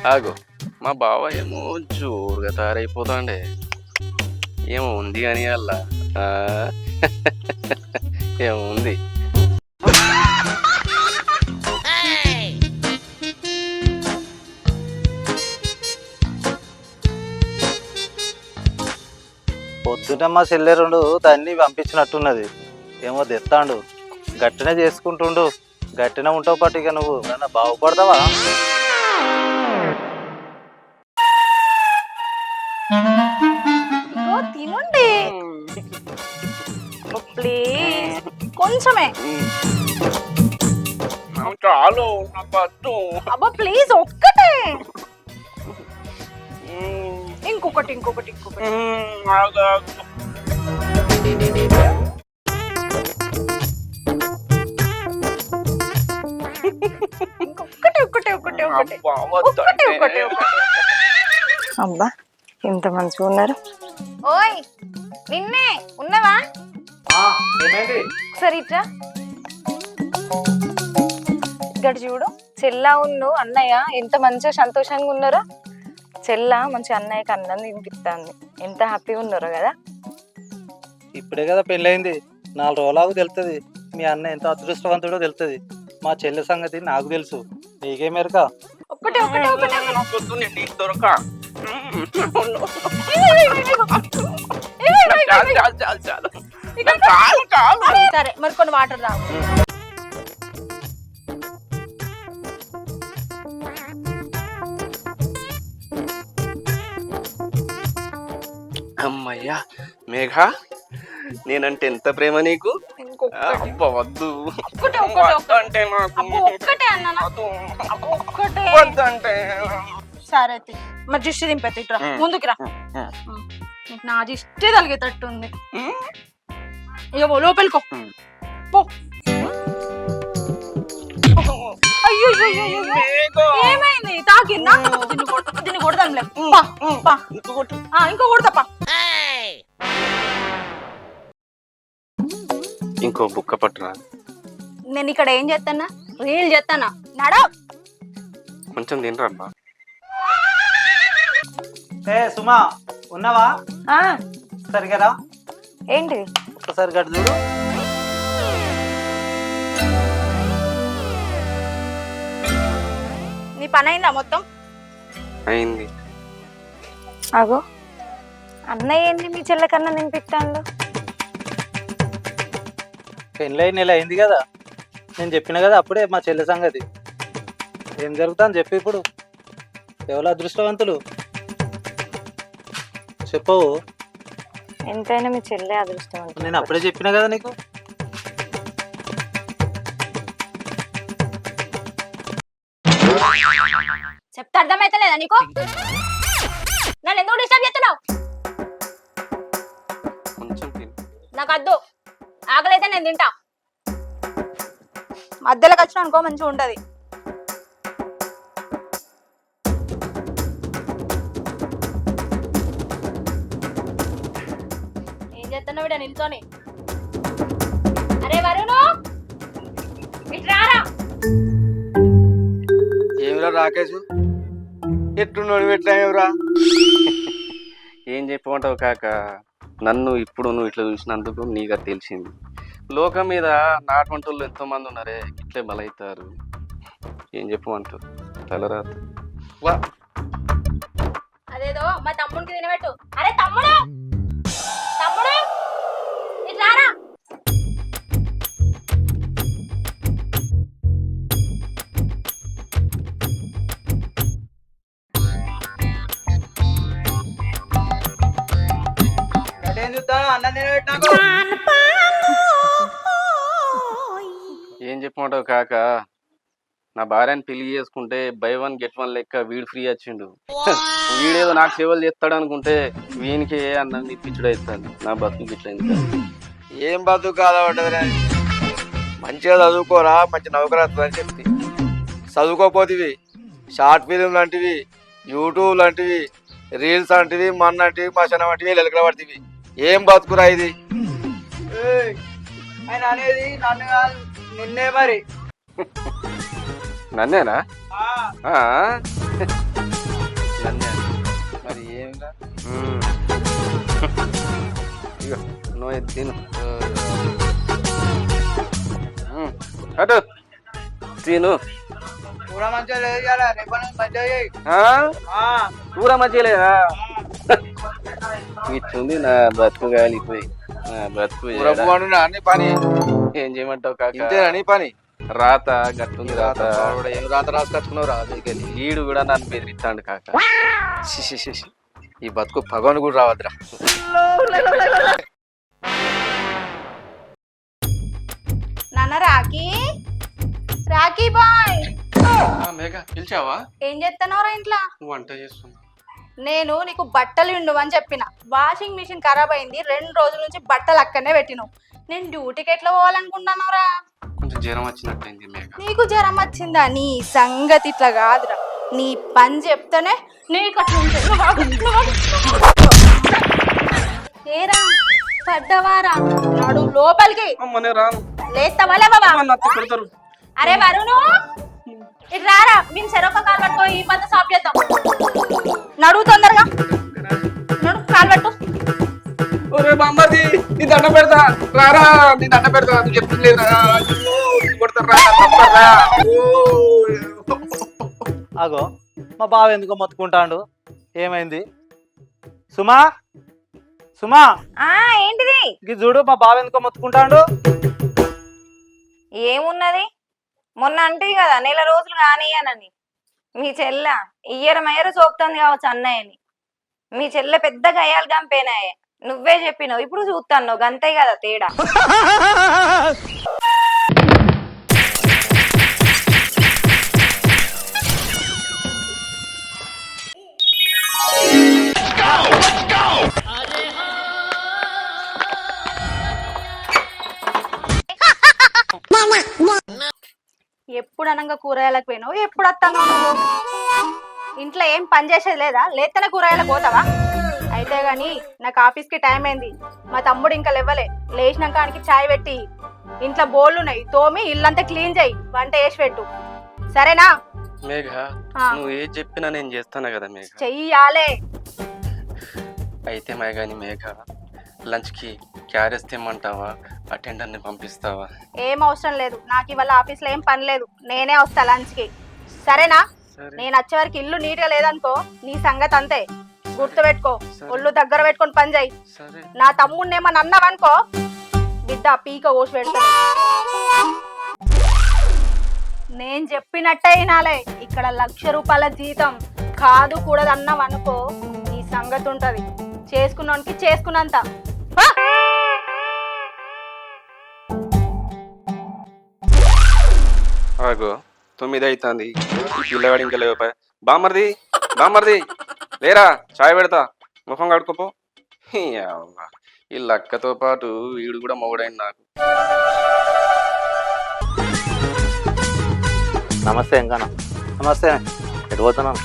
ఆగు, మా బావ ఏమో జోరుగా తయారైపోతాండే. ఏమో ఉంది కానీ అలా ఏమో ఉంది. పొద్దుట మా చెల్లె రెండు దాన్ని పంపించినట్టున్నది. ఏమో తెస్తాడు, గట్టినే చేసుకుంటుండు. గట్టినే ఉంటావు పాటు ఇక నువ్వు ఏమన్నా బాగుపడతావా? తినండి ప్లీజ్, కొంచెమే. చాలు అబ్బా ప్లీజ్, ఒక్కటే. ఇంకొకటి ఇంకొకటి ఇంకొకటి. ఇంకొకటి ఒకటి ఒకటి ఒకటి ఒకటి ఒకటి ఒకటి. అబ్బా ఎంత మంచిగా ఉన్నారు. ఓయ్ నిన్నే ఉన్నావా? ఒకసారి ఇట్రా. ఇక్కడ చూడు, చెల్లా ఉన్ను అన్నయ్య ఎంత మంచిగా సంతోషంగా ఉన్నారో. చెల్ల మంచి అన్నయ్యకి అన్నం తినిపిస్తుంది. ఎంత హ్యాపీగా ఉన్నారో కదా. ఇప్పుడే కదా పెళ్ళయింది, 4 రోజులకు తెలుస్తుంది మీ అన్న ఎంత అదృష్టవంతుడో తెలుస్తుంది. మా చెల్లె సంగతి నాకు తెలుసు, నీకే మేరక. ఒకటి ఒకటి ఒకటి దొరక సరే మరి కొన్ని వాటర్ తాగు. అమ్మయ్యా మేఘ, నేనంటే ఎంత ప్రేమ నీకు. వద్దు అంటే వద్దంటే. సరే మరి దిష్టి దింపెత్తి, ఇట్రా ముందుకు రా. నా దిష్టి తలిగేటట్టుంది. ఇక లోపలికో పో. అయ్యో ఏమైంది? తాకి దీన్ని కొడదాంలే. ఇంకో కొడతాపా. ఇంకో బుక్క పట్టురా. నేను ఇక్కడ ఏం చేస్తానా? రీల్ చేస్తానా? నడా కొంచెం తినరా. ఏ సుమా ఉన్నావా? సరిగా ఏంటి ఒకసారి గడి చూడు. నీ పని అయిందా? మొత్తం అయింది. అగో అన్నయ్య ఏంటి మీ చెల్లెకన్నా తినిపిస్తాడు? పెళ్ళై నెల అయింది కదా, నేను చెప్పిన కదా అప్పుడే మా చెల్లె సంగతి. ఏం జరుగుతుందని చెప్పి ఇప్పుడు ఎవరు అదృష్టవంతులు చెప్పవు. ఎంతైనా మీ చెల్లె అదృష్టం. నేను అప్పుడే చెప్పిన కదా నీకు. చెప్తే అర్థమైతే లేదా నీకు? నన్ను ఎందుకు డిస్టర్బ్ చేస్తున్నావు? కొంచెం తిను. నాకు వద్దు, ఆకలైతే నేను తింటా. మధ్యలోకి వచ్చిన అనుకో మంచిగా ఉంటది. ఏం చేస్తున్నావు ఇక్కడ నిల్చొని? అరే వరుణు, ఇటు రారా. ఏమిరా రాకేష్, ఎట్టున్నాడు పెట్టావురా? ఏం చెప్పమంటావు కాక, నన్ను ఇప్పుడు నువ్వు ఇట్లా చూసినందుకు నీకు తెలిసింది. లోకం మీద నాటువంటి ఎంతో మంది ఉన్నారే, ఇట్లే బలవుతారు. ఏం చెప్పమంటావు? తలరాత. అదేదో మా తమ్ముడికి తినబెట్టు. అరే తమ్ముడు, తమ్ముడు ఇటు రారా. ఏం చెప్పమంటావు కాక, నా భార్యని పెళ్లి చేసుకుంటే బై 1 get 1 లెక్క వీడు ఫ్రీ వచ్చిండు. వీడేదో నాకు సేవలు చేస్తాడు అనుకుంటే వీనికి ఏ అన్నం ఇప్పించుడు అవుతాను. నా బతుకు ఇట్లా ఏం బతుకు కాదా? మంచిగా చదువుకోరా, మంచి నౌకరత్వం అని చెప్తి. చదువుకోపోతివి షార్ట్ ఫిలిం లాంటివి, యూట్యూబ్ లాంటివి, రీల్స్ లాంటివి, మన లాంటివి, మసన వంటివి ఎలకల పడుతుంది. ఏం బతుకురా ఇది? ఆయన అనేది నన్ను కాదు, నిన్నే. మరి నన్నేనా? ఇవన్నీ మరి ఏంరా ఇగో నువ్వు ఇది తిను అటు తిను కూర మంచిగా లేదు కదా రేపటి నుంచి మంచిగా చేయి. కూర మంచిగా లేదా ఇట్లుంది నా బతుకు కాలిపోయి నా బతుకు కూరకు వండునా నీ పని ఏం చేయమంటావు కాక ఇంతేనా నీ పని రాత గట్టుంది రాత ఏం రాత రాసుకొచ్చుకున్నావు రా మీకెళ్ళి ఈడు కూడా నన్ను బెదిరిస్తాడు కాక ఈ బతుకు భగవాన్ కూడా రావద్దురా నాన్న రాఖీ రాఖీ బాయ్ మేఘ పిలిచావా ఏం చేస్తున్నావురా ఇంట్లో వంట చేస్తున్నా నేను నీకు బట్టలు ఇండు అని చెప్పిన వాషింగ్ మిషన్ ఖరాబ్ అయింది 2 రోజుల నుంచి బట్టలు అక్కడనే పెట్టినావు నేను డ్యూటీకి ఎట్లా పోవాలనుకుంటున్నావురా కొంచెం జ్వరం వచ్చినట్టయింది మేఘ నీకు జ్వరం వచ్చిందా నీ సంగతి ఇట్లా కాదురా నీ పని చెప్తేనే నీకు అట్లా ఉంటుంది. ఏరా పడ్డవారా నాడు లోపలికి అమ్మనే రాను లేస్తావా లేవా నత్త కొడతారు అరే వరుణు ఇటు రారా మేము చెరొక కాలు పట్టుకో ఈ పద్ధ సాఫ్ చేద్దాం నడువు తొందరగా నడు కాలు పట్టు ఒరే బామ్మది నీ దండ పెడతా రారా నీ దండ పెడతా నువ్వు చెప్తులేదా కొడతారా తప్పరా అగో మా బావ ఎందుకో మొత్తుకుంటాండు ఏమైంది సుమా సుమా ఏంటిది ఇది చూడు మా బావ ఎందుకో మొత్తుకుంటాండు ఏమున్నది మొన్న అంటే కదా 1 నెల రోజులు కానియనని మీ చెల్ల ఇయ్యరమయ్యర సోపుతుంది కావచ్చు అన్నయ్యని మీ చెల్లె పెద్ద గయ్యాలు గంపేనాయే నువ్వే చెప్పినావు ఇప్పుడు చూస్తాను గంతే కదా తేడా ఎప్పుడు అనగా కూరగాయలకు పోయినావు ఎప్పుడు వస్తాను నువ్వు ఇంట్లో ఏం పని చేసేది లేదా లేతనే కూరగాయలకు పోతావా అయితే గాని నాకు ఆఫీస్కి టైం అయింది మా తమ్ముడు ఇంకా లేవలే లేచినాక ఆయనకి చాయ్ పెట్టి ఇంట్లో బోళ్ళు ఉన్నాయి తోమి ఇల్లంతా క్లీన్ చేయి వంట వేసి పెట్టు సరేనా మేఘ నువ్వు ఏది చెప్పినా నేను చేస్తాను కదా మేఘ చెయ్యాలే అయితే మేఘని మేఘ లంచ్కి క్యారేజ్ తెమ్మంటావా అటెండర్ని పంపిస్తావా ఏం అవసరం లేదు నాకు ఇవాళ ఆఫీస్లో ఏం పని లేదు నేనే వస్తా లంచ్కి సరేనా నేను వచ్చే వరకు ఇల్లు నీట్గా లేదనుకో నీ సంగతి అంతే గుర్తు పెట్టుకో ఒళ్ళు దగ్గర పెట్టుకొని పని చేయి సరే నా తమ్ముడిని ఏమన్నా అన్నావనుకో బిడ్డ పీక ఓసి పెడతా నేను చెప్పినట్టే వినాలే ఇక్కడ 1,00,000 రూపాయల జీతం కాదు కూడదు అన్నావనుకో నీ సంగతి ఉంటది చేసుకున్నానికి చేసుకున్నంత ఆగో 9 అవుతుంది పిల్లగాడు ఇంకా లేవు బామ్మర్ది బామ్మర్ది లేరా చాయ్ పెడతా ముఖం కడుకోపో ఈ లక్కతో పాటు వీడు కూడా మొగుడైంది నాకు నమస్తే ఇంకా నమస్తే ఎటు పోతున్నాను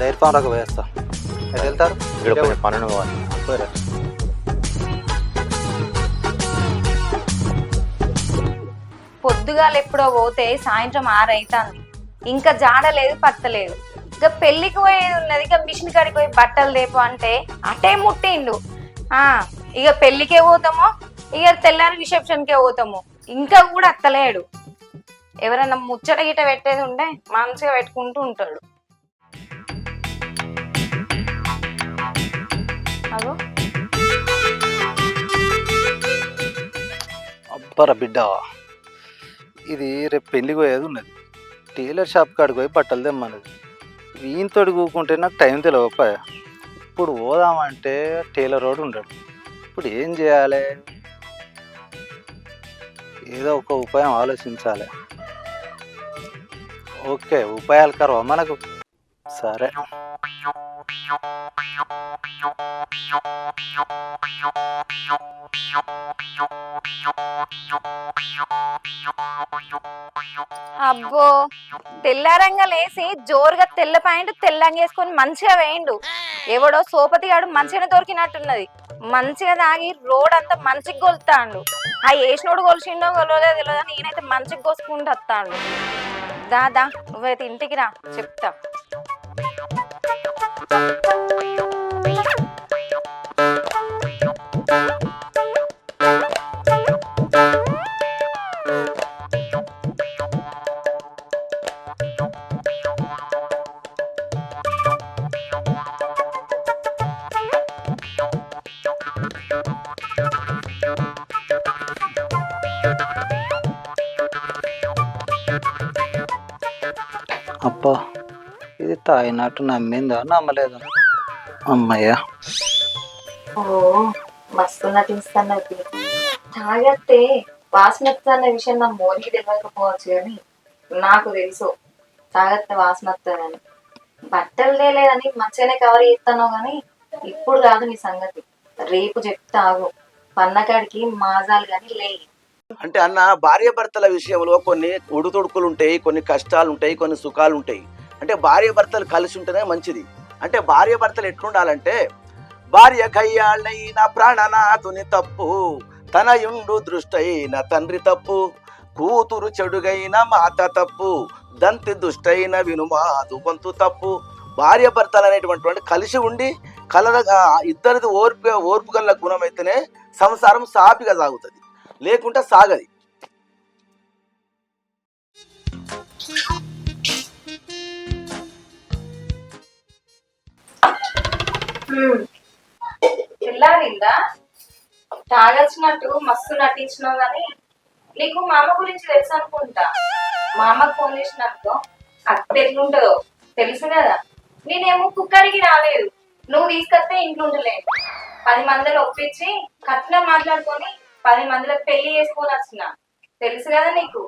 డైరీ ఫామ్ రాక పోయేస్తా ఎటు వెళ్తారు ఇక్కడ కొంచెం పనులు కావాలి పోయారా పొద్దుగాల ఎప్పుడో పోతే సాయంత్రం 6 అవుతుంది ఇంకా జాడలేదు పత్తలేదు ఇక పెళ్లికి పోయేది ఉన్నది ఇక మిషన్ కాడికి పోయి బట్టలు తేపు అంటే అటే ముట్టిండు ఇక పెళ్లికే పోతామో ఇక తెల్లారి రిసెప్షన్కే పోతాము ఇంకా కూడా అత్తలేడు ఎవరైనా ముచ్చట గిట పెట్టేది ఉంటే మంచిగా పెట్టుకుంటూ ఉంటాడు అగో అబ్బరా బిడ్డ ఇది రేపు పెళ్ళికి పోయేది ఉన్నది టైలర్ షాప్ కాడికి పోయి బట్టలు తెమ్మన్నది వీనితోటి కూకుంటే నాకు టైం తెలియకపోయా ఇప్పుడు పోదామంటే టైలర్ రోడ్ ఉండడు ఇప్పుడు ఏం చేయాలి ఏదో ఒక ఉపాయం ఆలోచించాలి ఓకే ఉపాయాలు కరవా మనకు సరే అబ్బో తెల్లారంగా లేసి జోరుగా తెల్ల ప్యాంటు తెల్లంగేసుకొని మంచిగా వేయండు ఎవడో సోపతిగాడు మంచిగా దొరికినట్టున్నది మంచిగా తాగి రోడ్ అంతా మంచిగా కొలుతాండు ఆ వేసినోడు కొలిసిండో కొలవలేదో తెలియదు నేనైతే మంచిగా కోసుకుంటూ వస్తాడు దాదా నువ్వైతే ఇంటికి రా చెప్తా అబ్బా ఇది తాగినట్టు నమ్మిందా నమ్మలేదా? అమ్మయ్యా. ఓ మస్తు నటిస్తాన్నది. తాగత్తే వాసన వస్తున్న విషయం నా మోనికి తెలియకపోవచ్చు కానీ నాకు తెలుసు తాగత్తే వాసన వస్తుందని. బట్టలు తేలేదని మంచిగానే కవర్ చేస్తాను కానీ ఇప్పుడు కాదు నీ సంగతి, రేపు చెప్తా ఆగు. పన్నకాడికి మాజాలు కానీ లేయి. అంటే అన్న భార్య భర్తల విషయంలో కొన్ని ఒడుతొడుకులు ఉంటాయి, కొన్ని కష్టాలు ఉంటాయి, కొన్ని సుఖాలు ఉంటాయి. అంటే భార్య భర్తలు కలిసి ఉంటేనే మంచిది. అంటే భార్య భర్తలు ఎట్లుండాలంటే, భార్య కయ్యాళ్ళైన ప్రాణనాథుని తప్పు, తనయుండు దృష్టైన తండ్రి తప్పు, కూతురు చెడుగైన మాత తప్పు, దంతి దుష్టైన వినుమాదు వంతు తప్పు. భార్య భర్తలు అనేటువంటి కలిసి ఉండి ఇద్దరిది ఓర్పు గల గుణం అయితేనే సంసారం సాపిగా సాగుతుంది, లేకుంటే సాగది. పిల్లాడిందా తాగొచ్చినట్టు మస్తు నటించినావు కానీ నీకు మా అమ్మ గురించి తెలుసు అనుకుంటా. మా అమ్మకు ఫోన్ చేసినట్టు అత్త ఎట్లుంటుందో తెలుసు కదా. నేనేమో కుక్కడికి రాలేదు, నువ్వు తీసుకొస్తే ఇంట్లో ఉండలేదు. 10 మందిలో ఒప్పించి కట్నం మాట్లాడుకొని 10 మందిలో పెళ్లి చేసుకొని వచ్చిన, తెలుసు కదా నీకు.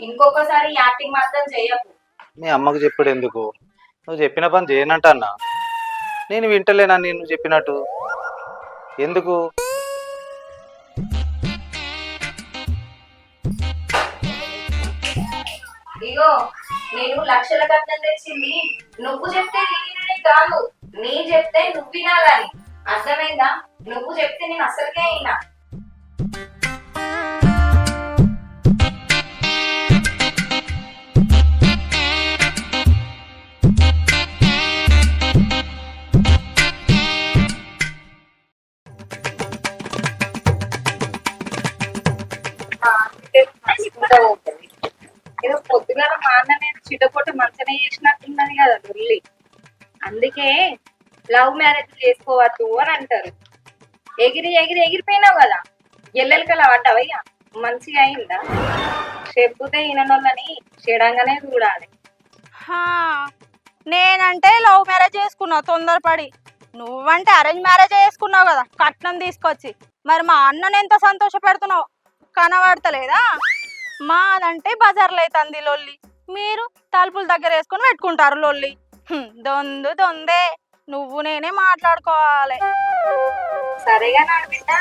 ఇంకొకసారి యాక్టింగ్ మాత్రం చెయ్యకు. మీ అమ్మకు చెప్పాడు ఎందుకు? నువ్వు చెప్పిన పని చేయనంట అన్న. నేను వింటలేనా నేను చెప్పినట్టు? ఎందుకు? ఇగో నేను లక్షల కట్నం తెచ్చింది నువ్వు చెప్తే నేనే కాదు, నీ చెప్తే నువ్వు వినాలని. అర్థమైందా? నువ్వు చెప్తే నేను అసలుకే అయినా. ఏదో పొద్దుగా మా అన్న నేను చిటపొట్ట మంచనే చేసినట్టున్నది కదా లొల్లి. అందుకే లవ్ మ్యారేజ్ చేసుకోవద్దు అని అంటారు. ఎగిరిపోయినావు కదా, ఎల్లెలకలా పడ్డావయ్యా. మంచిగా అయిందా? చెప్పుతే ఈయనోళ్ళని చెడంగానే చూడాలి. హా, నేనంటే లవ్ మ్యారేజ్ చేసుకున్నావు తొందరపడి, నువ్వంటే అరేంజ్ మ్యారేజ్ చేసుకున్నావు కదా కట్నం తీసుకొచ్చి. మరి మా అన్నని ఎంత సంతోష పెడుతున్నావు కనబడతలేదా? మాదంటే బజార్లో అవుతుంది లొల్లి, మీరు తలుపుల దగ్గర వేసుకొని పెట్టుకుంటారు లొల్లి. దొందే, నువ్వు నేనే మాట్లాడుకోవాలి. సరేగా నాడు బిడ్డ,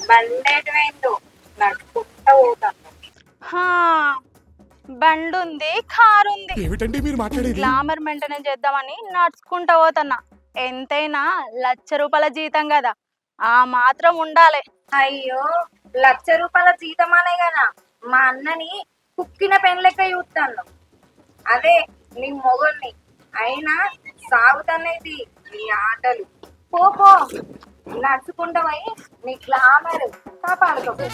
బండేటమైందో నడుచుకుంటా పోతాను. బండి ఉంది, కారు ఉంది, గ్లామర్ మెయింటెనెన్స్ చేద్దామని నడుచుకుంటా పోతున్నా. ఎంతైనా ₹1,00,000 జీతం కదా, ఆ మాత్రం ఉండాలి. అయ్యో, ₹1,00,000 జీతం అనే కదా మా అన్నని కుక్కిన పెన్ లెక్క చూస్తాను. అదే నీ మొగల్ని అయినా సాగుతానేది నీ ఆటలు. పో నడుచుకుంటామై నీ గ్లామర్ కాపాడుకో.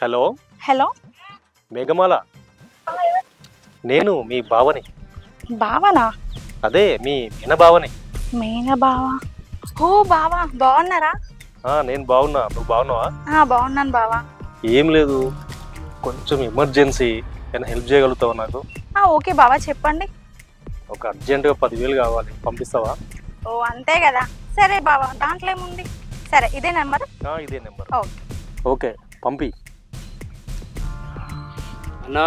హలో హలో, మేఘమాల, నేను మీ బావని. బావనా? అదే మీ మీన బావని. మీనా బావా? ఓ బావా, బాగున్నారా? నేను బాగున్నా, నువ్వు బాగున్నావా? బాగున్నాను బావా. ఏం లేదు, కొంచెం ఎమర్జెన్సీ, ఏమైనా హెల్ప్ చేయగలుగుతావా నాకు? ఓకే బావా, చెప్పండి. ఒక అర్జెంటుగా 10,000 కావాలి, పంపిస్తావా? ఓ అంతే కదా, సరే బావా, దాంట్లో ఏముంది. సరే, ఇదే నెంబర్? ఇదే నెంబర్. ఓకే ఓకే, పంపి. అన్నా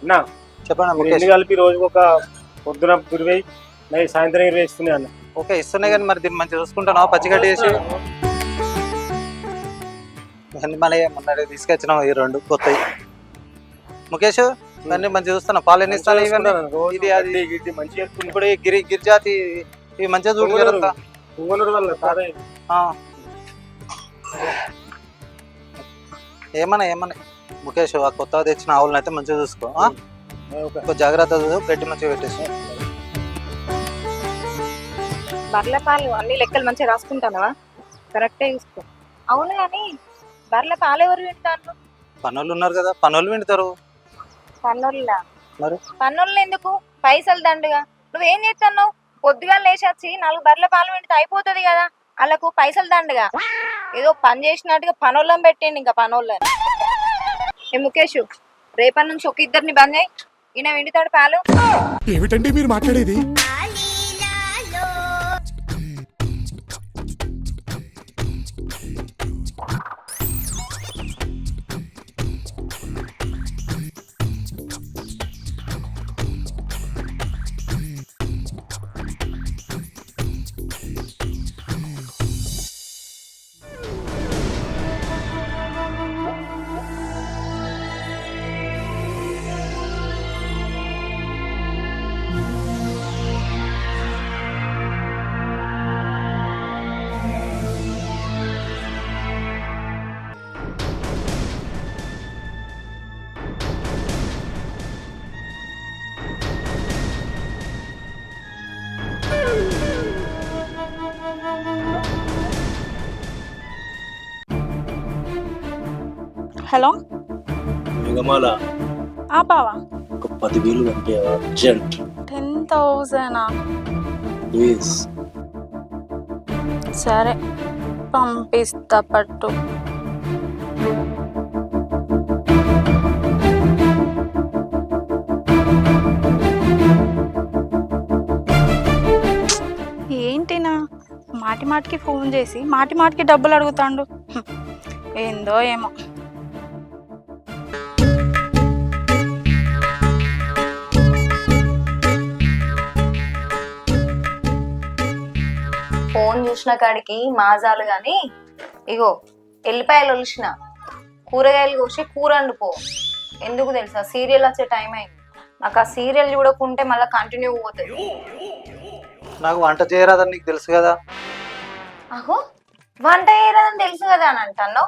అన్నా చెప్పండి మీరు ముఖేష్. ఎన్ని కలిపి రోజుకు ఒక పొద్దున 20 నైట్ సాయంత్రం 20 ఇస్తున్నాయి అన్న. ఓకే ఇస్తున్నాయి కానీ మరి దీన్ని మంచిగా చూసుకుంటాను పచ్చిగడ్డి వేసి మళ్ళీ మొన్న తీసుకొచ్చినాం ఈ 2 కొత్తవి. ముఖేష్ ఇవన్నీ మంచిగా చూస్తున్నా పాలు ఎన్ని ఇస్తాను ఇవన్నీ రోజు ఇది అది గడ్డి గిడ్డి మంచిగా వేసుకుని ఇప్పుడు ఈ గిరిజాతి ఇవి మంచిగా చూడు జరంతా. పువ్వునూరు వల్ల తాతయ్య ఏమన్నా ముఖేష్ ఆ కొత్తగా తెచ్చిన ఆవులను అయితే మంచిగా చూసుకో ఆ? కొంచెం జాగ్రత్త చూసు గడ్డి మంచిగా పెట్టేసి. బర్ల పాలు అన్ని లెక్కలు మంచిగా రాసుకుంటానవా? కరెక్టే చూసుకో. అవును కానీ బర్ల పాలు ఎవరు వింటాను? పనులు ఉన్నారు కదా పనులు వింటారు పన్నోళ్ళ మరి? పన్నోళ్ళు ఎందుకు? పైసలు దండుగా. నువ్వేం చేస్తున్నావు? పొద్దుగా లేచొచ్చి 4 బర్ల పాలు వింటే అయిపోతుంది కదా, వాళ్ళకు పైసలు దండుగా. ఏదో పని చేసినట్టుగా పనోళ్ళని పెట్టండి ఇంకా పనోళ్ళని. ఏ ముఖేష్ రేపటి నుంచి ఒక 2 బంద్ చేయి. ఈయన విండితాడు పాలు. ఏమిటండి మీరు మాట్లాడేది? హలో మేఘమాల బావా ఒక 10,000 అంటే అర్జెంట్ 10,000 ప్లీజ్. సరే పంపిస్తా పట్టు. ఏంటినా మాటి మాటికి ఫోన్ చేసి మాటి మాటికి డబ్బులు అడుగుతాండు. ఏందో ఏమో. ఫోన్ చూసిన కాడికి మాజాలు గాని ఇగో ఎల్లిపాయలు ఒలిసిన కూరగాయలు కోసి కూర వండుకో. ఎందుకు తెలుసా? సీరియల్ వచ్చే టైం అయింది. నాకు ఆ సీరియల్ చూడకుంటే మళ్ళీ కంటిన్యూ పోతుంది. నాకు వంట చేయరాదని నీకు తెలుసు కదా. అహో వంట చేయరాదని తెలుసు కదా అని అంటాను.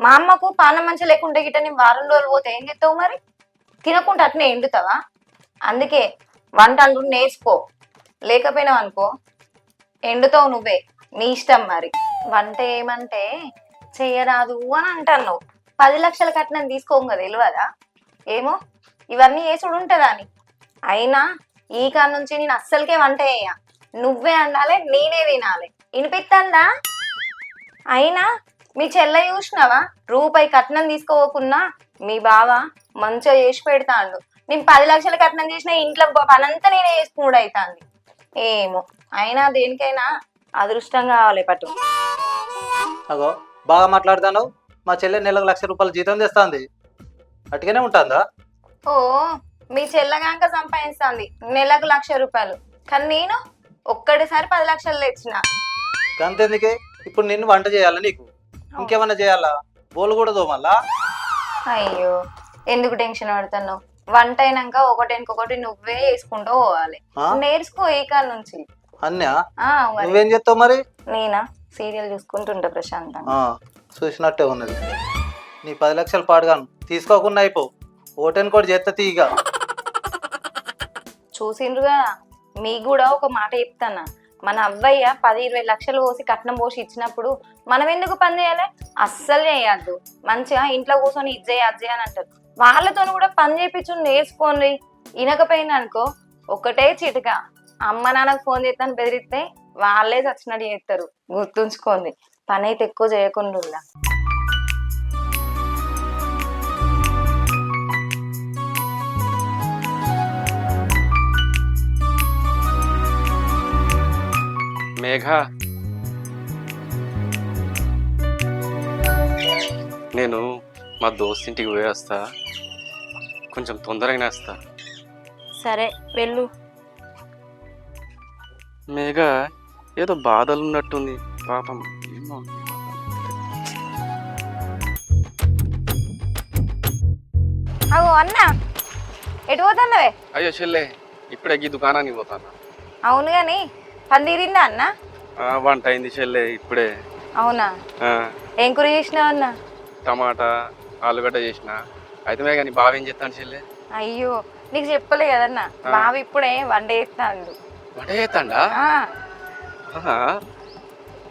మా అమ్మకు పానం మంచి లేకుంటే గిట్ట నేను వారం రోజులు పోతే ఏం చేస్తావు మరి? తినకుండా అట్నే ఎండుతావా? అందుకే వంట అంటూ నేర్చుకో. లేకపోయినావు అనుకో ఎండుతావు నువ్వే. నీ ఇష్టం మరి. వంట ఏమంటే చెయ్యరాదు అని అంటాను. 10 లక్షల కట్నం తీసుకోం కదా తెలియదా? ఏమో ఇవన్నీ వేసుడు ఉంటుందా అని. అయినా ఈ కాడ నుంచి నేను అస్సలకే వంట చేయ. నువ్వే అండాలి, నేనే తినాలి. వినిపిస్తుందా? అయినా మీ చెల్ల చూసినావా? రూపాయి కట్నం తీసుకోకుండా మీ బావ మంచిగా చేసి పెడతాండు. నేను 10 లక్షల కట్నం చేసిన ఇంట్లో పనంతా నేనే చేసుకున్నాడు అవుతాంది. ఏమో అయినా దేనికైనా అదృష్టం కావాలి పట్టు. అగో బాగా మాట్లాడుతాను. మా చెల్లె నెలకు ₹1,00,000 జీతం తెస్తాంది. అటుగానే ఉంటుందా? ఓ మీ చెల్లగాంక సంపాదిస్తుంది నెలకు ₹1,00,000. కానీ నేను ఒక్కడిసారి 10 లక్షలు తెచ్చిన. అంతెందుకే ఇప్పుడు నిన్ను వంట చేయాలా? నీకు ఇంకేమన్నా చేయాలా? బోలు కూడా తోమల్లా? అయ్యో ఎందుకు టెన్షన్ పడుతున్నావు? వంట అయినాక ఒకటి నువ్వే వేసుకుంటూ పోవాలి. నేర్చుకో ఈ కాడ నుంచి. అన్యా మరి నువ్వేం చేస్తావు మరి? నేనా సీరియల్ చూసుకుంటుంటా ప్రశాంతంగా. చూసినట్టే ఉన్నది. నీ 10 లక్షలు పాడుగాను తీసుకోకుండా అయిపోవు. ఓటెన్ కూడా చేస్తా తీగ. చూసిండ్రుగా. మీకు కూడా ఒక మాట చెప్తానా. మన అవ్వయ్య 10-20 లక్షలు పోసి కట్నం పోసి ఇచ్చినప్పుడు మనం ఎందుకు పని చేయాలి? అస్సలు చేయద్దు. మంచిగా ఇంట్లో కూర్చొని ఇది చేయి అది చేయి అని అంటారు. వాళ్ళతో కూడా పని చేయించు నేర్చుకోండి. వినకపోయినా అనుకో ఒకటే చిటిక అమ్మ నాన్నకు ఫోన్ చేస్తాను బెదిరిస్తే వాళ్ళే చచ్చినట్టు చేస్తారు. గుర్తుంచుకోండి. పని అయితే ఎక్కువ చేయకుండా. మేఘ నేను మా దోస్త్ ఇంటికి పోయి వస్తా. కొంచెం తొందరగానే వస్తా. సరే వెళ్ళు. మేఘ ఏదో బాధలు ఉన్నట్టుంది పాపం. ఏమో. అవు అన్న ఎటు పోతున్నావే? అయ్యో చెల్లె, ఇప్పుడే ఈ దుకాణానికి పోతాను. అవును గాని పని తీరిందా అన్న? వంట అయింది చెల్లె ఇప్పుడే. అవునా? ఆ, ఏం కూర చేసినావు అన్న? టమాటా ఆలుగడ్డ చేసిన. అయితే మేఘ నీ బావ ఏం చేస్తాను చెల్లె? అయ్యో నీకు చెప్పలే కదన్న, బావ ఇప్పుడే వంట చేస్తాడు. వంట చేస్తాడా?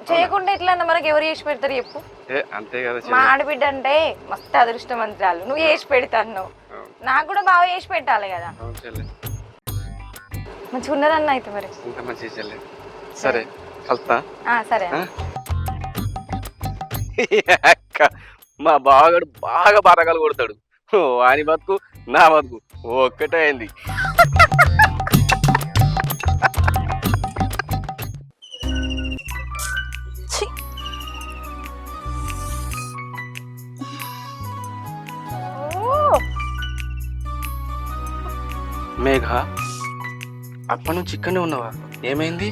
చేయకుండా ఎట్లా అన్న, మనకి ఎవరు చేసి పెడతారు చెప్పు? అంతే కదా మా చెల్లె. ఆడబిడ్డ అంటే మస్తు అదృష్టవంతురాలు. నువ్వు చేసి పెడతాను, నాకు కూడా బాగా చేసి పెట్టాలి కదా. అవును చెల్లె, మంచిగా ఉన్నదన్న. అయితే మరి ఇంకా మంచి చెల్లె. సరే కలుస్తా. సరే అక్క, మా బావగాడు బాగా బతకాలు కొడతాడు. వాని బతుకు నా బతుకు ఒక్కటే అయింది. మేఘ, అప్పటి నుంచి ఇక్కడనే ఉన్నావా? ఏమైంది?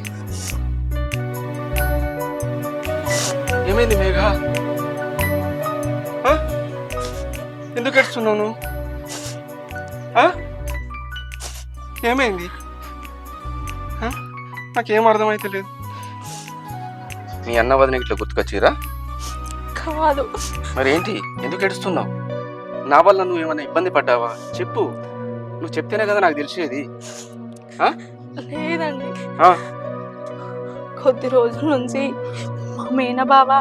ఏమైంది మేఘ? ఎందుకు ఏడుస్తున్నావు నువ్వు? ఏమైంది? నాకేం అర్థమైతే లేదు. మీ అన్న వదిన ఇట్లా గుర్తుకొచ్చిరా? కాదు. మరి ఏంటి, ఎందుకు ఏడుస్తున్నావు? నా వల్ల నువ్వు ఏమైనా ఇబ్బంది పడ్డావా? చెప్పు. నువ్వు చెప్తేనే కదా నాకు తెలిసేది. లేదండి, కొద్ది రోజుల నుంచి మా మేన బావ.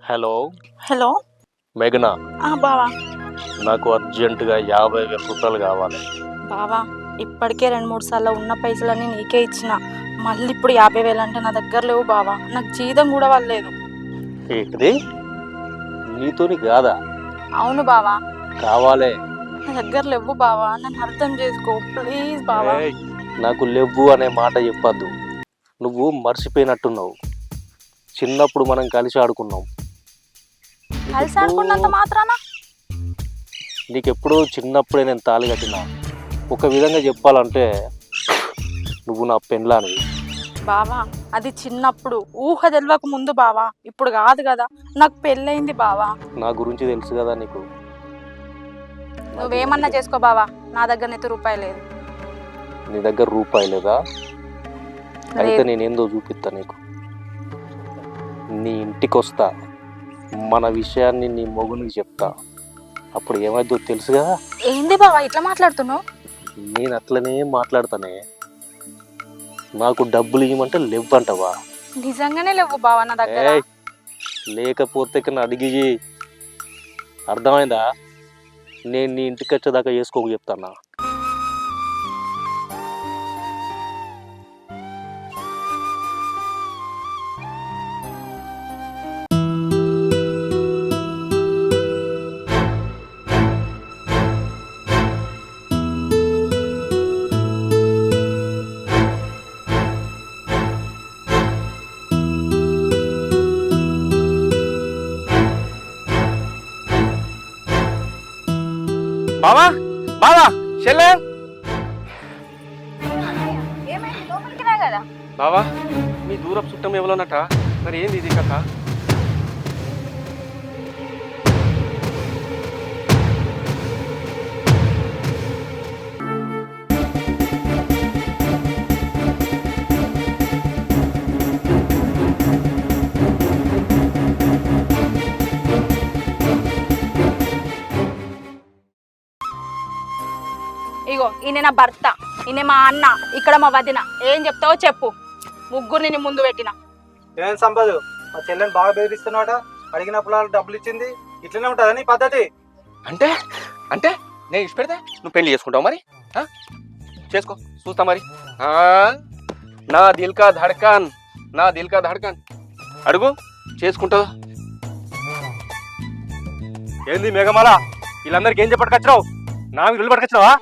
హలో హలో మేఘనా, బావా. నాకు అర్జెంటుగా 50,000 రూపాయలు కావాలి. బావా, ఇప్పటికే 2-3 సార్లు ఉన్న పైసలన్నీ నీకే ఇచ్చిన. మళ్ళీ ఇప్పుడు 50,000 అంటే నా దగ్గర లేవు బావా. నాకు జీతం కూడా వాళ్ళలేదు. ఏంటిది? నీతోని కాదా? అవును బావా, కావాలే. నా దగ్గర లేవు బావా. నన్ను అర్థం చేసుకో ప్లీజ్ బావా. ఏయ్, నాకు లేవు అనే మాట చెప్పద్దు. నువ్వు మర్చిపోయినట్టున్నావు. చిన్నప్పుడు మనం కలిసి ఆడుకున్నాం. కలిసి ఆడుకున్నంత మాత్రాన నీకెప్పుడు చిన్నప్పుడే నేను తాళి కట్టినా. ఒక విధంగా చెప్పాలంటే నువ్వు నా పెండ్లానివి. బావా. అది చిన్నప్పుడు, ఊహ తెలియక ముందు బావా. ఇప్పుడు కాదు కదా, నాకు పెళ్ళయింది బావా. నా గురించి తెలుసు కదా నీకు. నువ్వేమన్నా చేసుకో బావా, నా దగ్గర నెత్తి రూపాయి లేదు. నీ దగ్గర రూపాయి లేదా? అయితే నేనేందో చూపిస్తా నీకు. నీ ఇంటికి వస్తా, మన విషయాన్ని నీ మొగునికి చెప్తా. అప్పుడు ఏమైందో తెలుసు కదా. ఏంది బావా ఇట్లా మాట్లాడుతున్నావు? నేను అట్లనే మాట్లాడతానే. నాకు డబ్బులు ఇవ్వమంటే లేవంటావా? నిజంగానే లేవు బావా నా దగ్గర. లేకపోతే కన్నా అడిగి అర్థమైందా? నేను నీ ఇంటికి వచ్చేదాకా చేసుకోక చెప్తానా? బావా, బావా, చెల్లె. ఏమైంది? లోపలికి రా కదా. బావా, మీ దూరపు చుట్టం ఎవరోనట. మరి ఏంది ఇది కథ? ఇగో ఈయన నా భర్త, ఈయన మా అన్న, ఇక్కడ మా వదిన. ఏం చెప్తావో చెప్పు. ముగ్గురిని నీ ముందు పెట్టిన. ఏం సంపదు, మా చెల్లెని బాగా బెదిరిస్తున్నాట. అడిగినప్పుడు వాళ్ళు డబ్బులు ఇచ్చింది. ఇట్లనే ఉంటుందా నీ పద్ధతి? అంటే అంటే నేను ఇచ్చి పెడితే నువ్వు పెళ్లి చేసుకుంటావు మరి? చేసుకో, చూస్తా మరి. నా దిల్ కా ధడ్కన్, నా దిల్ కా ధడ్కన్. అడుగు, చేసుకుంటావు. ఏంది మేఘమాల, వీళ్ళందరికీ ఏం చెప్పట్టుకొచ్చినావు? నా మీద పట్టుకొచ్చినావా?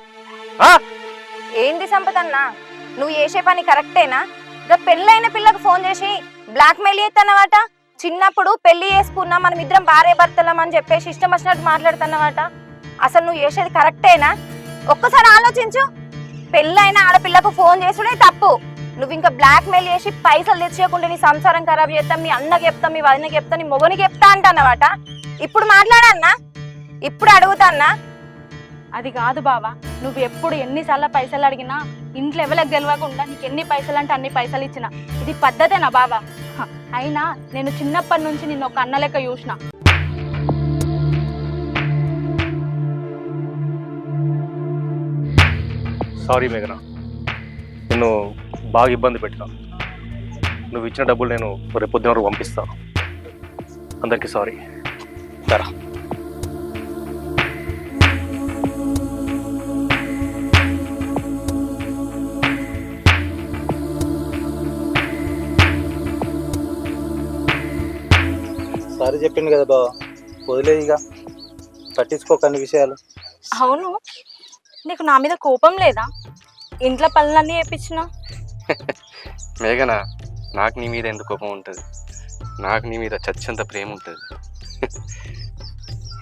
ఏంది సంపదన్న, నువ్వు చేసే పని కరెక్టేనా? ఇక పెళ్ళైన పిల్లకు ఫోన్ చేసి బ్లాక్ మెయిల్ చేస్తానవాట. చిన్నప్పుడు పెళ్లి చేసుకున్నా మనం ఇద్దరం భార్య భర్తలం అని చెప్పేసి ఇష్టం వచ్చినట్టు మాట్లాడుతున్నవాట. అసలు నువ్వు చేసేది కరెక్టేనా? ఒక్కసారి ఆలోచించు. పెళ్ళైన ఆడపిల్లకు ఫోన్ చేసుడే తప్పు. నువ్వు ఇంకా బ్లాక్ మెయిల్ చేసి పైసలు తెచ్చేయకుండా నీ సంసారం ఖరాబ్ చేస్తాం, మీ అన్నకి చెప్తాం, మీ వదినకి చెప్తాం, నీ మొగనికి చెప్తా అంటానమాట. ఇప్పుడు మాట్లాడన్నా? ఇప్పుడు అడుగుతాన్నా? అది కాదు బావా, నువ్వు ఎప్పుడు ఎన్నిసార్లు పైసలు అడిగినా ఇంట్లో ఎవరికి తెలియకుండా నీకు ఎన్ని పైసలు అంటే అన్ని పైసలు ఇచ్చిన. ఇది పద్ధతేనా బావా? అయినా నేను చిన్నప్పటి నుంచి నిన్ను ఒక అన్న లెక్క చూసిన. సారీ మేఘన, నిన్ను బాగా ఇబ్బంది పెట్టినా. నువ్వు ఇచ్చిన డబ్బులు నేను రేపు పొద్దున వరకు పంపిస్తాను. అందరికీ సారీ. సరే. సారీ చెప్పిండు కదా బావ, వదిలేదు ఇక, పట్టించుకోక అన్ని విషయాలు. అవును, నీకు నా మీద కోపం లేదా? ఇంట్లో పనులన్నీ చేపించిన. మేఘన, నాకు నీ మీద ఎందుకు కోపం ఉంటుంది? నాకు నీ మీద చచ్చంత ప్రేమ ఉంటుంది.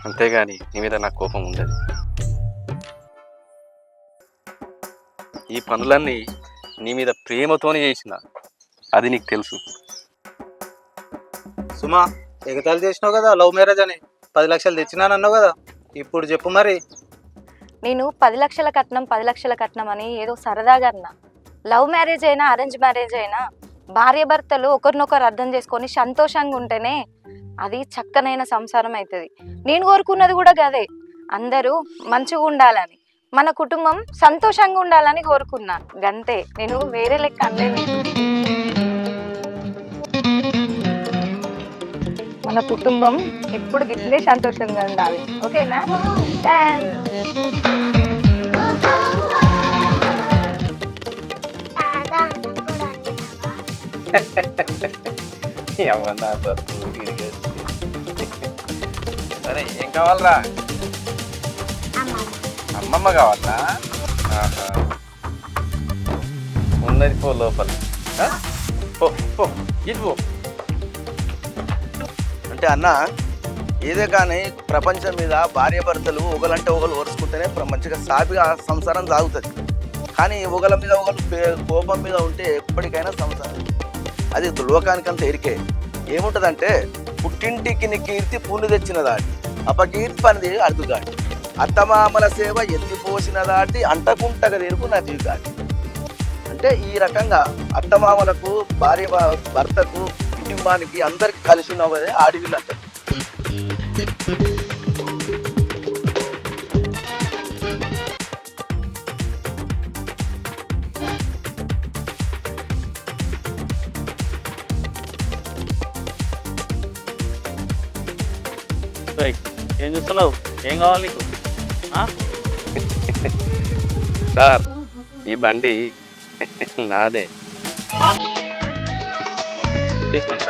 అంతేగాని నీ మీద నాకు కోపం ఉండదు. ఈ పనులన్నీ నీ మీద ప్రేమతోనే చేసిన, అది నీకు తెలుసు. సుమా, ఎగతాళి చేసినావు కదా లవ్ మ్యారేజ్ అని, 10 లక్షలు తెచ్చినానన్నావు కదా, ఇప్పుడు చెప్పు మరి. నేను 10 లక్షల కట్నం 10 లక్షల కట్నం అని ఏదో సరదాగా అన్నా. లవ్ మ్యారేజ్ అయినా అరేంజ్ మ్యారేజ్ అయినా భార్య భర్తలు ఒకరినొకరు అర్థం చేసుకొని సంతోషంగా ఉంటేనే అది చక్కనైన సంసారం అవుతుంది. నేను కోరుకున్నది కూడా గదే, అందరూ మంచిగా ఉండాలని, మన కుటుంబం సంతోషంగా ఉండాలని కోరుకున్నా. గంతే, నేను వేరే లెక్క అనలేదు. మన కుటుంబం ఎప్పుడు గిట్లే సంతోషంగా ఉండాలి. ఓకేనా? సరే, ఏం కావాలరా? అమ్మమ్మ కావాలా? ఉన్నది పో లోపల. ఇది పో. అంటే అన్న, ఏదే కానీ ప్రపంచం మీద భార్య భర్తలు ఒకలంటే ఒకరు ఓర్చుకుంటేనే మంచిగా సాపిగా సంసారం సాగుతుంది. కానీ ఒకళ్ళ మీద ఒకరు కోపం మీద ఉంటే ఎప్పటికైనా సంసారం అది లోకానికంత ఎరికే. ఏముంటుందంటే, పుట్టింటికి నీ కీర్తి పూలు తెచ్చిన దాటి అపకీర్తి పనిది అడుగుగాటి, అత్తమామల సేవ ఎత్తిపోసిన దాటి అంటకుంటగా తెరుపు నా జీవితాటి. అంటే ఈ రకంగా అత్తమామలకు, భార్య భర్తకు, కుటుంబానికి అందరికి కలిసి ఉన్నదే ఆడవిల్లు అంటారు. ఏం చూస్తున్నావు? ఏం కావాలి నీకు? సార్, ఈ బండి నాదే. తీసుకోండి సార్.